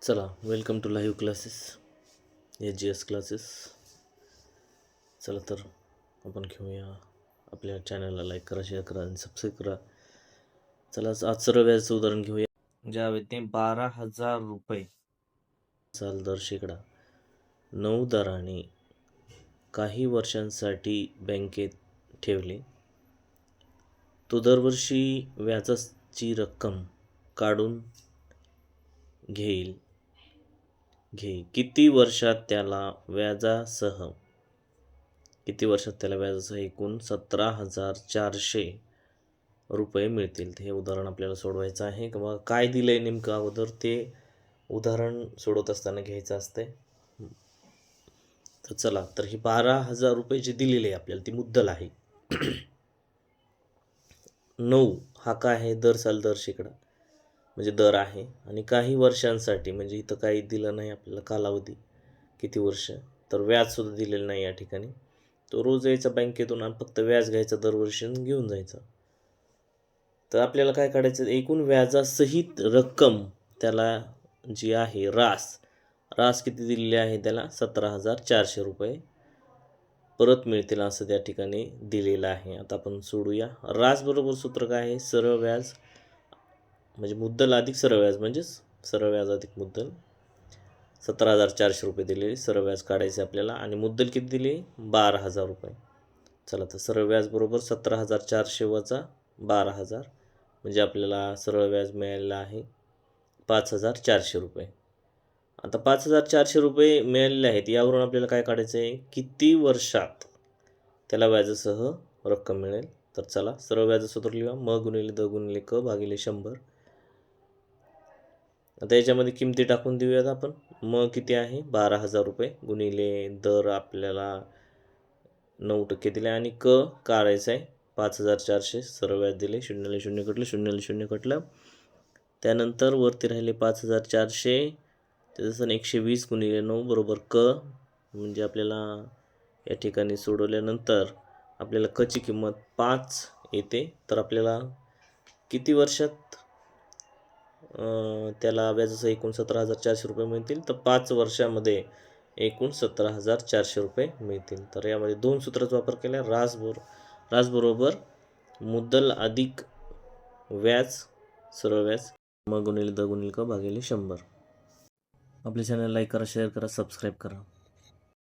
चला, welcome to live classes, HGS classes. चला तर आपण घेऊया. आपल्या चॅनलला लाईक करा, शेअर करा आणि सबस्क्राईब करा. चला, आज सरळ व्याजाचं उदाहरण घेऊया. ज्यावेळी ते 12,000 रुपये साल दर शेकडा 9 दराने काही वर्षांसाठी बँकेत ठेवले. तो दरवर्षी व्याजाची रक्कम काढून घेईल. किती वर्षात त्याला व्याजासह एकूण 17,400 रुपये मिळतील. हे उदाहरण आपल्याला सोडवायचं आहे. किंवा काय दिलं आहे नेमकं अगोदर ते उदाहरण सोडवत असताना घ्यायचं असते. तर चला, तर ही 12,000 रुपये जे दिलेले आहे आपल्याला ती मुद्दल आहे. 9 हा काय आहे? दर शेकडा म्हणजे दर आहे. आणि काही वर्षांसाठी म्हणजे इथं काही दिलं नाही आपल्याला कालावधी किती वर्ष, तर व्याजसुद्धा दिलेलं नाही या ठिकाणी. तो रोज यायचा बँकेतून आणि फक्त व्याज घ्यायचा दरवर्षी घेऊन जायचा. तर आपल्याला काय काढायचं? एकूण व्याजासहित रक्कम त्याला जी आहे रास किती दिलेली आहे त्याला? 17,400 रुपये परत मिळतील असं त्या ठिकाणी दिलेलं आहे. आता आपण सोडूया. रास बरोबर सूत्र काय आहे? सरळ व्याज म्हणजे मुद्दल अधिक सरळ व्याज, म्हणजेच सरळ व्याज अधिक मुद्दल. 17,400 रुपये दिलेले, सरळ व्याज काढायचे आपल्याला. आणि मुद्दल किती दिली? 12,000 रुपये. चला, तर सरळ व्याज बरोबर 17,400 वजा 12,000 म्हणजे आपल्याला सरळ व्याज मिळालेलं आहे 5,400 रुपये. आता 5,400 रुपये मिळालेले आहेत, यावरून आपल्याला काय काढायचं आहे? किती वर्षात त्याला व्याजासह रक्कम मिळेल. तर चला, सरळ व्याज सूत्र लिहा. म गुणिले द गुणिले क भागिले 100. आता याच्यामध्ये किमती टाकून देऊयात आपण. म किती आहे? 12,000 रुपये गुणिले दर आपल्याला 9% दिले आणि क काढायचं आहे 5,400. सरळ व्याज दिले, शून्याला शून्य कटलं, शून्याला शून्य कटलं. त्यानंतर वरती राहिले 5,400, त्याचं 120 गुणिले 9 बरोबर क. म्हणजे आपल्याला या ठिकाणी सोडवल्यानंतर आपल्याला कची किंमत 5 येते. तर आपल्याला किती वर्षात त्याला व्याजासह एकूण 17,400 रुपये मिळतील? तर 5 वर्षामध्ये एकूण 17,400 रुपये मिळतील. तर यामध्ये 2 सूत्राचा वापर केला. रास बरोबर मुद्दल अधिक व्याज सरळ व्याज म गुणिले द गुणिले क भागिले 100. आपल्या चॅनल लाईक करा, शेअर करा, सबस्क्राईब करा.